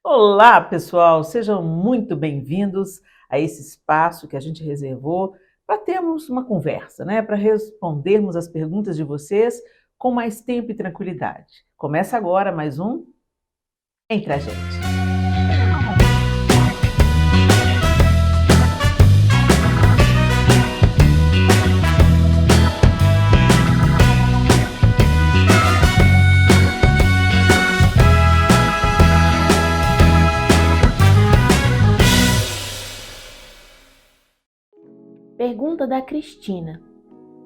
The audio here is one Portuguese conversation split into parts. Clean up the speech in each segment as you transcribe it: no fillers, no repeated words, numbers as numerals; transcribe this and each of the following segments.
Olá, pessoal! Sejam muito bem-vindos a esse espaço que a gente reservou para termos uma conversa, né? Para respondermos as perguntas de vocês com mais tempo e tranquilidade. Começa agora mais um Entre a Gente. Pergunta da Cristina.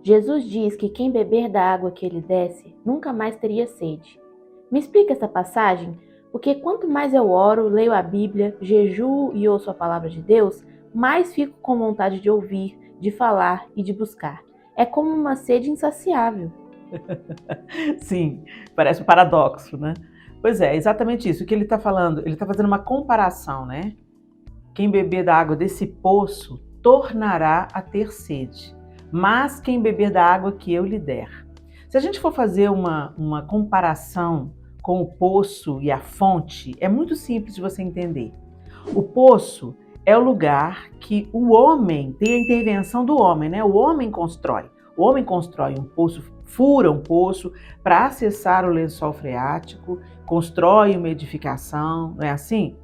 Jesus diz que quem beber da água que ele desce nunca mais teria sede. Me explica essa passagem, porque quanto mais eu oro, leio a Bíblia, jejuo e ouço a palavra de Deus, mais fico com vontade de ouvir, de falar e de buscar. É como uma sede insaciável. Sim, parece um paradoxo, né? Pois é, exatamente isso. O que ele está falando, ele está fazendo uma comparação, né? Quem beber da água desse poço tornará a ter sede, mas quem beber da água que eu lhe der. Se a gente for fazer uma comparação com o poço e a fonte, é muito simples de você entender. O poço é o lugar que o homem tem a intervenção do homem, né? O homem constrói. O homem constrói um poço, fura um poço para acessar o lençol freático, constrói uma edificação, não é assim?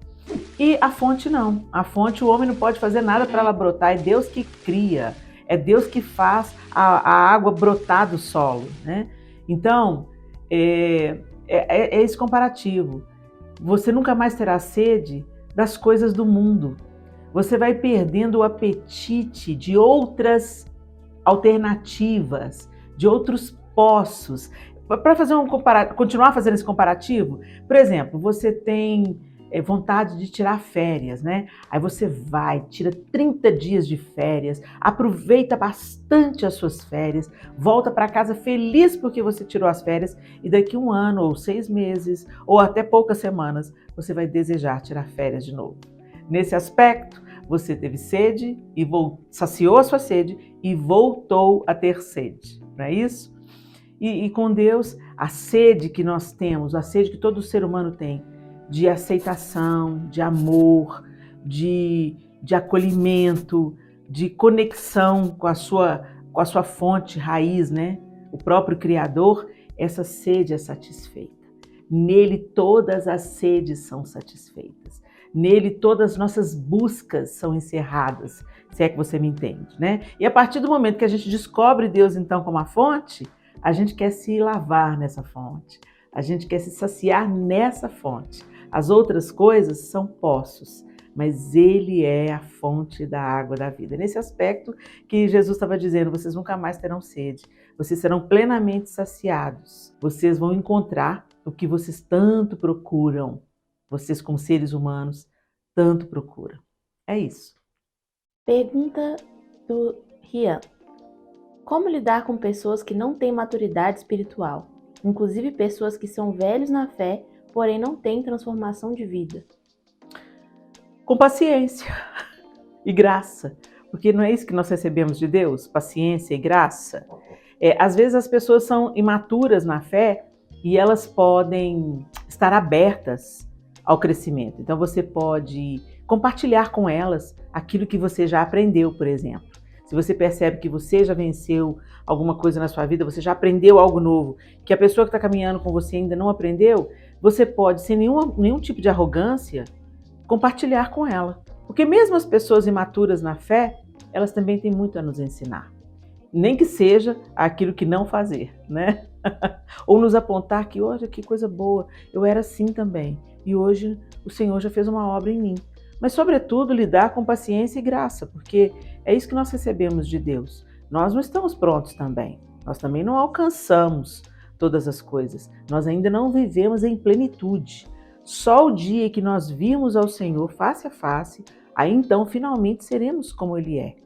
E a fonte não. A fonte, o homem não pode fazer nada para ela brotar. É Deus que cria. É Deus que faz a água brotar do solo, né? Então, é esse comparativo. Você nunca mais terá sede das coisas do mundo. Você vai perdendo o apetite de outras alternativas, de outros poços. Para fazer continuar fazendo esse comparativo, por exemplo, você tem vontade de tirar férias, né? Aí você vai, tira 30 dias de férias, aproveita bastante as suas férias, volta para casa feliz porque você tirou as férias e daqui 1 ano ou 6 meses ou até poucas semanas você vai desejar tirar férias de novo. Nesse aspecto, você teve sede e saciou a sua sede e voltou a ter sede, não é isso? E com Deus, a sede que nós temos, a sede que todo ser humano tem, de aceitação, de amor, de acolhimento, de conexão com a sua fonte raiz, né? O próprio Criador, essa sede é satisfeita. Nele todas as sedes são satisfeitas. Nele todas as nossas buscas são encerradas, se é que você me entende, né? E a partir do momento que a gente descobre Deus então como a fonte, a gente quer se lavar nessa fonte, a gente quer se saciar nessa fonte. As outras coisas são poços, mas Ele é a fonte da água da vida. Nesse aspecto que Jesus estava dizendo, vocês nunca mais terão sede, vocês serão plenamente saciados, vocês vão encontrar o que vocês tanto procuram, vocês como seres humanos tanto procuram. É isso. Pergunta do Rian. Como lidar com pessoas que não têm maturidade espiritual, inclusive pessoas que são velhos na fé, porém não têm transformação de vida? Com paciência e graça, porque não é isso que nós recebemos de Deus? Paciência e graça. Às vezes as pessoas são imaturas na fé e elas podem estar abertas ao crescimento. Então você pode compartilhar com elas aquilo que você já aprendeu, por exemplo. Se você percebe que você já venceu alguma coisa na sua vida, você já aprendeu algo novo, que a pessoa que está caminhando com você ainda não aprendeu, você pode, sem nenhum tipo de arrogância, compartilhar com ela. Porque mesmo as pessoas imaturas na fé, elas também têm muito a nos ensinar. Nem que seja aquilo que não fazer, né? Ou nos apontar que, olha, que coisa boa, eu era assim também. E hoje o Senhor já fez uma obra em mim. Mas, sobretudo, lidar com paciência e graça, porque é isso que nós recebemos de Deus. Nós não estamos prontos também. Nós também não alcançamos todas as coisas. Nós ainda não vivemos em plenitude. Só o dia que nós virmos ao Senhor face a face, aí então finalmente seremos como Ele é.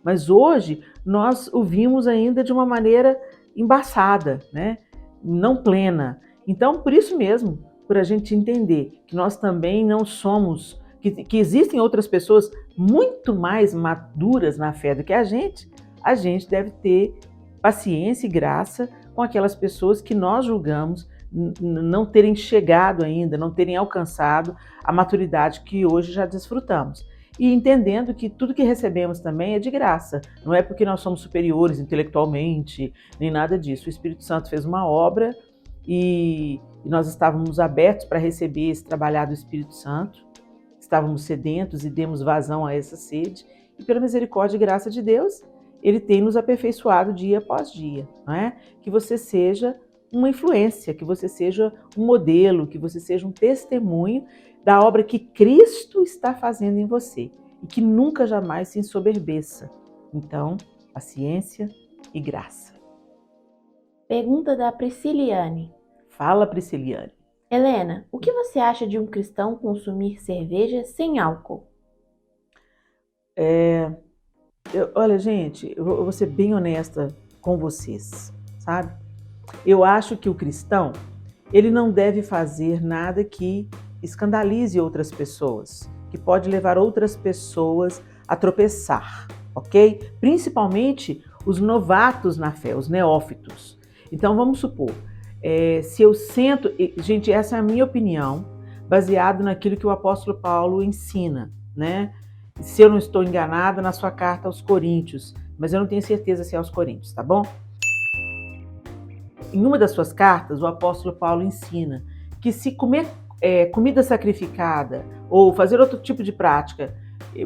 Mas hoje nós o vimos ainda de uma maneira embaçada, né? Não plena. Então, por isso mesmo, por a gente entender que nós também não somos, que existem outras pessoas muito mais maduras na fé do que a gente deve ter paciência e graça com aquelas pessoas que nós julgamos não terem chegado ainda, não terem alcançado a maturidade que hoje já desfrutamos. E entendendo que tudo que recebemos também é de graça, não é porque nós somos superiores intelectualmente, nem nada disso. O Espírito Santo fez uma obra e nós estávamos abertos para receber esse trabalhar do Espírito Santo, estávamos sedentos e demos vazão a essa sede, e pela misericórdia e graça de Deus, Ele tem nos aperfeiçoado dia após dia, não é? Que você seja uma influência, que você seja um modelo, que você seja um testemunho da obra que Cristo está fazendo em você e que nunca jamais se ensoberbeça. Então, paciência e graça. Pergunta da Prisciliane. Fala, Prisciliane. Helena, o que você acha de um cristão consumir cerveja sem álcool? Olha, gente, eu vou ser bem honesta com vocês, sabe? Eu acho que o cristão, ele não deve fazer nada que escandalize outras pessoas, que pode levar outras pessoas a tropeçar, ok? Principalmente os novatos na fé, os neófitos. Então, vamos supor, se eu sento... Gente, essa é a minha opinião, baseado naquilo que o apóstolo Paulo ensina, né? Se eu não estou enganada, na sua carta aos Coríntios, mas eu não tenho certeza se é aos Coríntios, tá bom? Em uma das suas cartas, o apóstolo Paulo ensina que se comer comida sacrificada ou fazer outro tipo de prática,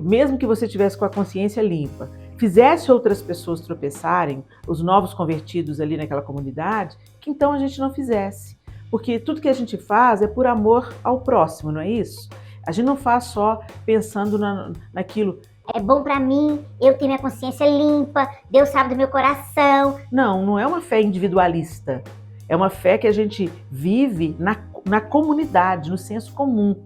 mesmo que você tivesse com a consciência limpa, fizesse outras pessoas tropeçarem, os novos convertidos ali naquela comunidade, que então a gente não fizesse. Porque tudo que a gente faz é por amor ao próximo, não é isso? A gente não faz só pensando naquilo. É bom pra mim, eu tenho minha consciência limpa, Deus sabe do meu coração. Não é uma fé individualista. É uma fé que a gente vive na comunidade, no senso comum.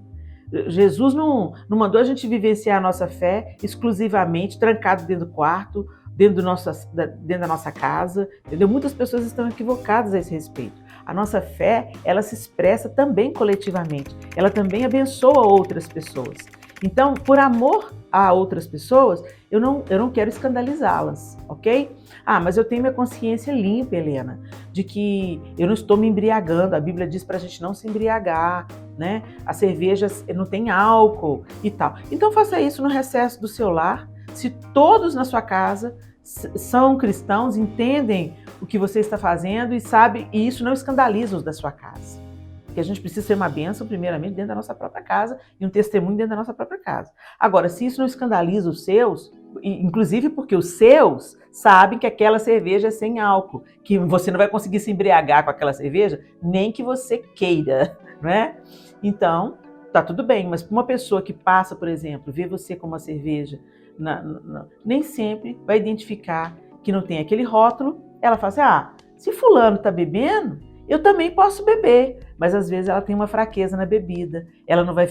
Jesus não mandou a gente vivenciar a nossa fé exclusivamente trancado dentro do quarto, dentro da nossa casa, entendeu? Muitas pessoas estão equivocadas a esse respeito. A nossa fé, ela se expressa também coletivamente. Ela também abençoa outras pessoas. Então, por amor a outras pessoas, eu não quero escandalizá-las, ok? Mas eu tenho minha consciência limpa, Helena, de que eu não estou me embriagando. A Bíblia diz para a gente não se embriagar, né? A cerveja não tem álcool e tal. Então faça isso no recesso do seu lar. Se todos na sua casa são cristãos, entendem o que você está fazendo e sabe, e isso não escandaliza os da sua casa. Porque a gente precisa ser uma bênção, primeiramente, dentro da nossa própria casa e um testemunho dentro da nossa própria casa. Agora, se isso não escandaliza os seus, inclusive porque os seus sabem que aquela cerveja é sem álcool, que você não vai conseguir se embriagar com aquela cerveja, nem que você queira, né? Então, tá tudo bem, mas para uma pessoa que passa, por exemplo, vê você com uma cerveja, nem sempre vai identificar que não tem aquele rótulo. Ela fala assim, se fulano tá bebendo, eu também posso beber, mas às vezes ela tem uma fraqueza na bebida, ela não vai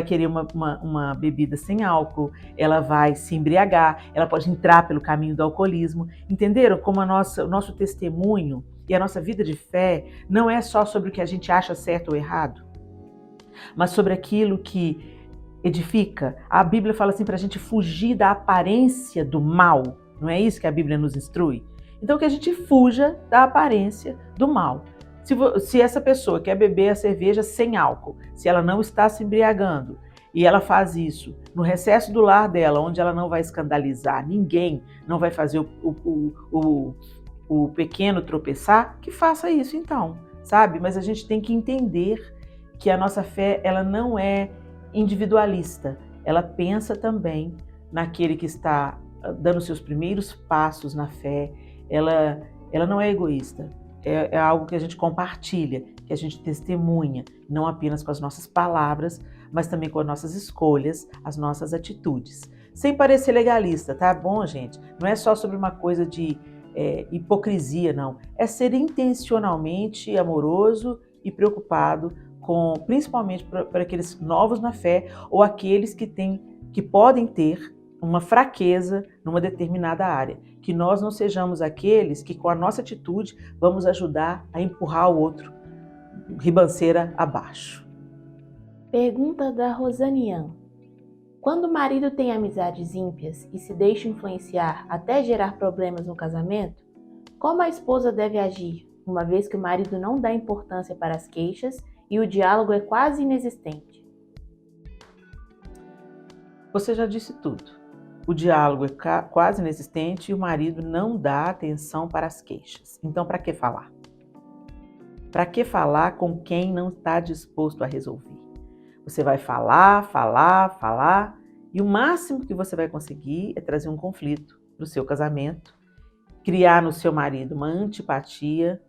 querer uma bebida sem álcool, ela vai se embriagar, ela pode entrar pelo caminho do alcoolismo. Entenderam como o nosso testemunho e a nossa vida de fé não é só sobre o que a gente acha certo ou errado, mas sobre aquilo que edifica. A Bíblia fala assim para a gente fugir da aparência do mal, não é isso que a Bíblia nos instrui? Então que a gente fuja da aparência do mal. Se essa pessoa quer beber a cerveja sem álcool, se ela não está se embriagando e ela faz isso no recesso do lar dela, onde ela não vai escandalizar ninguém, não vai fazer o pequeno tropeçar, que faça isso então, sabe? Mas a gente tem que entender que a nossa fé, ela não é individualista, ela pensa também naquele que está dando seus primeiros passos na fé, ela não é egoísta, é algo que a gente compartilha, que a gente testemunha, não apenas com as nossas palavras, mas também com as nossas escolhas, as nossas atitudes. Sem parecer legalista, tá bom, gente? Não é só sobre uma coisa de hipocrisia, não. É ser intencionalmente amoroso e preocupado principalmente para aqueles novos na fé ou aqueles que podem ter uma fraqueza numa determinada área. Que nós não sejamos aqueles que com a nossa atitude vamos ajudar a empurrar o outro ribanceira abaixo. Pergunta da Rosanian. Quando o marido tem amizades ímpias e se deixa influenciar até gerar problemas no casamento, como a esposa deve agir? uma vez que o marido não dá importância para as queixas e o diálogo é quase inexistente? Você já disse tudo. O diálogo é quase inexistente e o marido não dá atenção para as queixas. Então, para que falar? Para que falar com quem não está disposto a resolver? Você vai falar e o máximo que você vai conseguir é trazer um conflito para o seu casamento, criar no seu marido uma antipatia,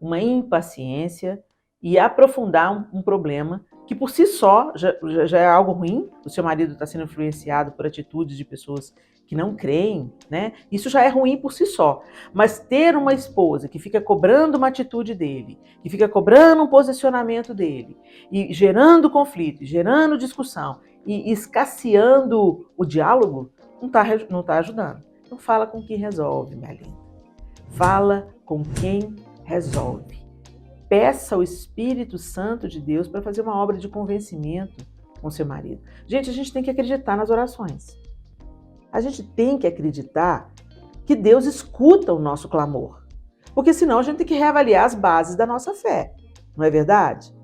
uma impaciência e aprofundar um problema que por si só já é algo ruim. O seu marido está sendo influenciado por atitudes de pessoas que não creem, né? Isso já é ruim por si só. Mas ter uma esposa que fica cobrando uma atitude dele, que fica cobrando um posicionamento dele, e gerando conflito, gerando discussão, e escasseando o diálogo, não tá ajudando. Então fala com quem resolve, minha linda. Fala com quem resolve. Peça ao Espírito Santo de Deus para fazer uma obra de convencimento com seu marido. Gente, a gente tem que acreditar nas orações. A gente tem que acreditar que Deus escuta o nosso clamor. Porque senão a gente tem que reavaliar as bases da nossa fé. Não é verdade?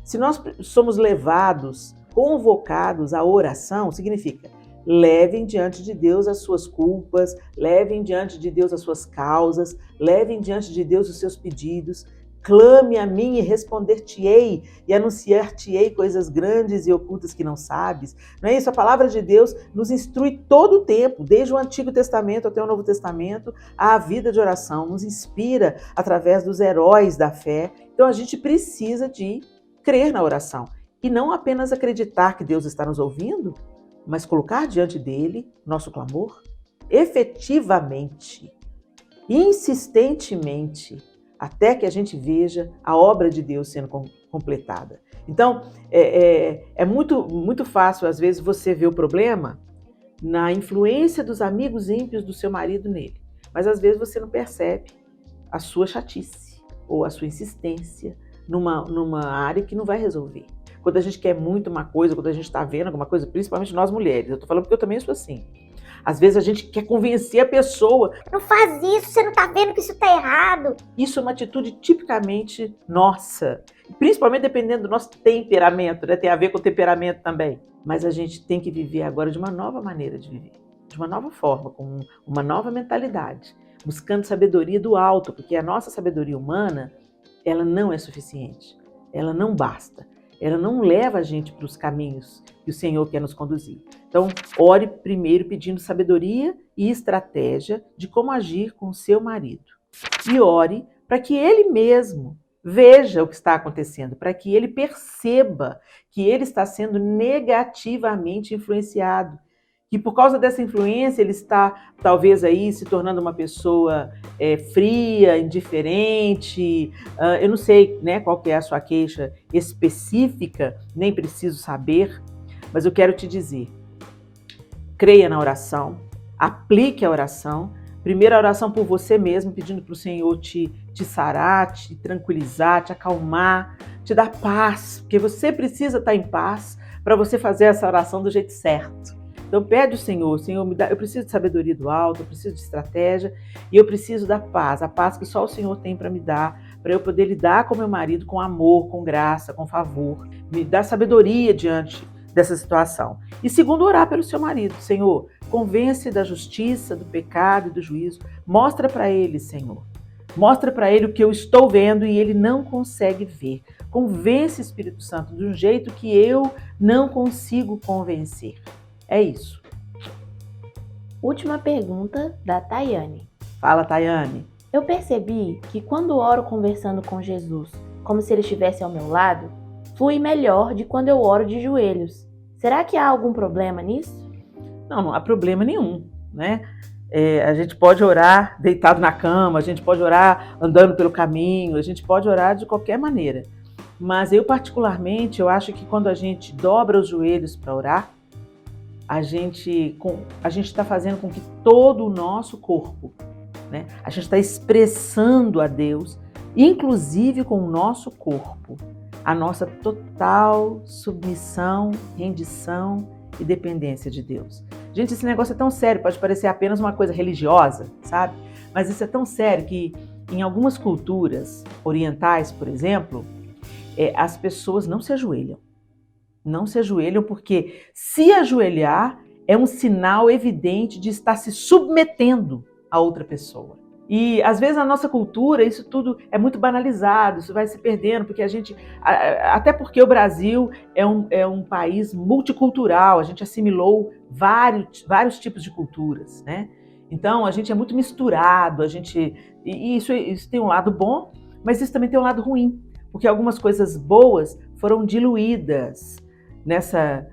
Se nós somos levados, convocados à oração, significa levem diante de Deus as suas culpas, levem diante de Deus as suas causas, levem diante de Deus os seus pedidos. Clame a mim e responder-te-ei e anunciar-te-ei coisas grandes e ocultas que não sabes. Não é isso? A palavra de Deus nos instrui todo o tempo, desde o Antigo Testamento até o Novo Testamento, à vida de oração. Nos inspira através dos heróis da fé. Então a gente precisa de crer na oração e não apenas acreditar que Deus está nos ouvindo, mas colocar diante dele nosso clamor efetivamente, insistentemente, até que a gente veja a obra de Deus sendo completada. Então, é muito fácil, às vezes, você ver o problema na influência dos amigos ímpios do seu marido nele. Mas, às vezes, você não percebe a sua chatice ou a sua insistência numa área que não vai resolver. Quando a gente quer muito uma coisa, quando a gente está vendo alguma coisa, principalmente nós mulheres, eu estou falando porque eu também sou assim. Às vezes a gente quer convencer a pessoa. Não faz isso, você não tá vendo que isso tá errado. Isso é uma atitude tipicamente nossa, principalmente dependendo do nosso temperamento, né? Tem a ver com o temperamento também. Mas a gente tem que viver agora de uma nova maneira de viver, de uma nova forma, com uma nova mentalidade, buscando sabedoria do alto, porque a nossa sabedoria humana, ela não é suficiente, ela não basta. Ela não leva a gente para os caminhos que o Senhor quer nos conduzir. Então, ore primeiro pedindo sabedoria e estratégia de como agir com o seu marido. E ore para que ele mesmo veja o que está acontecendo, para que ele perceba que ele está sendo negativamente influenciado. Que por causa dessa influência ele está talvez aí se tornando uma pessoa fria, indiferente. Eu não sei, né, qual que é a sua queixa específica, nem preciso saber, mas eu quero te dizer, creia na oração, aplique a oração. Primeiro a oração por você mesmo, pedindo para o Senhor te sarar, te tranquilizar, te acalmar, te dar paz, porque você precisa estar em paz para você fazer essa oração do jeito certo. Então pede ao Senhor, Senhor, eu preciso de sabedoria do alto, eu preciso de estratégia e eu preciso da paz, a paz que só o Senhor tem para me dar, para eu poder lidar com meu marido com amor, com graça, com favor, me dar sabedoria diante dessa situação. E segundo, orar pelo seu marido, Senhor, convence da justiça, do pecado e do juízo, mostra para ele, Senhor, mostra para ele o que eu estou vendo e ele não consegue ver. Convence, Espírito Santo, de um jeito que eu não consigo convencer. É isso. Última pergunta da Tayane. Fala, Tayane. Eu percebi que quando oro conversando com Jesus, como se ele estivesse ao meu lado, flui melhor de quando eu oro de joelhos. Será que há algum problema nisso? Não há problema nenhum, né? A gente pode orar deitado na cama, a gente pode orar andando pelo caminho, a gente pode orar de qualquer maneira. Mas eu particularmente, eu acho que quando a gente dobra os joelhos para orar, a gente está fazendo com que todo o nosso corpo, né? A gente está expressando a Deus, inclusive com o nosso corpo, a nossa total submissão, rendição e dependência de Deus. Gente, esse negócio é tão sério, pode parecer apenas uma coisa religiosa, sabe? Mas isso é tão sério que Em algumas culturas orientais, por exemplo, as pessoas não se ajoelham. Não se ajoelham porque se ajoelhar é um sinal evidente de estar se submetendo a outra pessoa. E às vezes na nossa cultura isso tudo é muito banalizado, isso vai se perdendo, porque até porque o Brasil é um país multicultural, a gente assimilou vários tipos de culturas, né? Então a gente é muito misturado, e isso tem um lado bom, mas isso também tem um lado ruim, porque algumas coisas boas foram diluídas nessa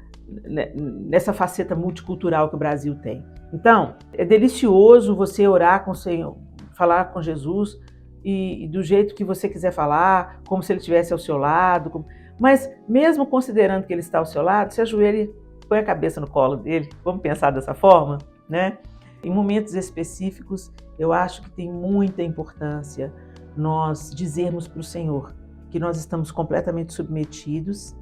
faceta multicultural que o Brasil tem. Então, é delicioso você orar com o Senhor, falar com Jesus e do jeito que você quiser falar, como se ele estivesse ao seu lado. Mas mesmo considerando que ele está ao seu lado, se ajoelhe, põe a cabeça no colo dele. Vamos pensar dessa forma, né? Em momentos específicos, eu acho que tem muita importância nós dizermos para o Senhor que nós estamos completamente submetidos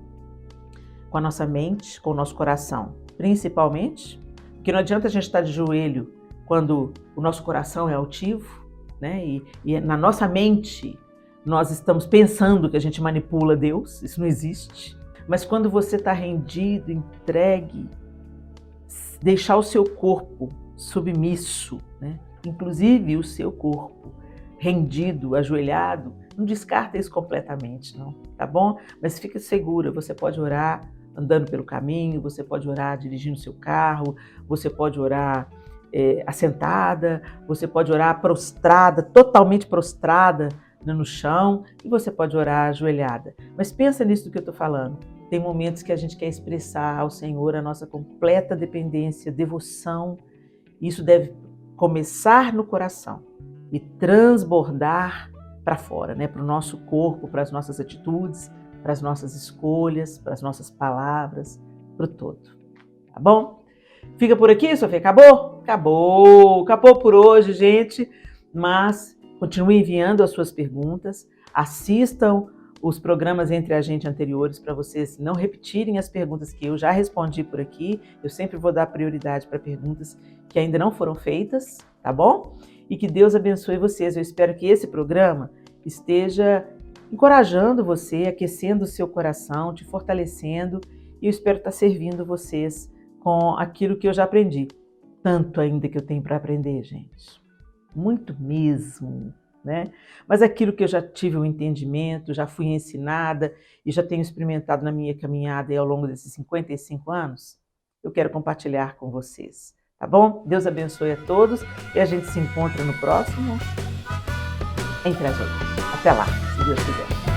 com a nossa mente, com o nosso coração, principalmente, porque não adianta a gente estar de joelho quando o nosso coração é altivo, né? E na nossa mente nós estamos pensando que a gente manipula Deus, isso não existe. Mas quando você está rendido, entregue, deixar o seu corpo submisso, né? Inclusive o seu corpo rendido, ajoelhado, não descarta isso completamente, não, tá bom? Mas fica segura, você pode orar andando pelo caminho, você pode orar dirigindo o seu carro, você pode orar assentada, você pode orar prostrada, totalmente prostrada no chão, e você pode orar ajoelhada. Mas pensa nisso do que eu estou falando. Tem momentos que a gente quer expressar ao Senhor a nossa completa dependência, devoção. Isso deve começar no coração e transbordar para fora, né? Para o nosso corpo, para as nossas atitudes, para as nossas escolhas, para as nossas palavras, para o todo. Tá bom? Fica por aqui, Sofia? Acabou? Acabou por hoje, gente. Mas continue enviando as suas perguntas. Assistam os programas Entre a Gente anteriores para vocês não repetirem as perguntas que eu já respondi por aqui. Eu sempre vou dar prioridade para perguntas que ainda não foram feitas, tá bom? E que Deus abençoe vocês. Eu espero que esse programa esteja encorajando você, aquecendo o seu coração, te fortalecendo. E eu espero estar servindo vocês com aquilo que eu já aprendi. Tanto ainda que eu tenho para aprender, gente. Muito mesmo, né? Mas aquilo que eu já tive um entendimento, já fui ensinada e já tenho experimentado na minha caminhada e ao longo desses 55 anos, eu quero compartilhar com vocês, tá bom? Deus abençoe a todos e a gente se encontra no próximo Entre as Outras. Até lá, se Deus quiser.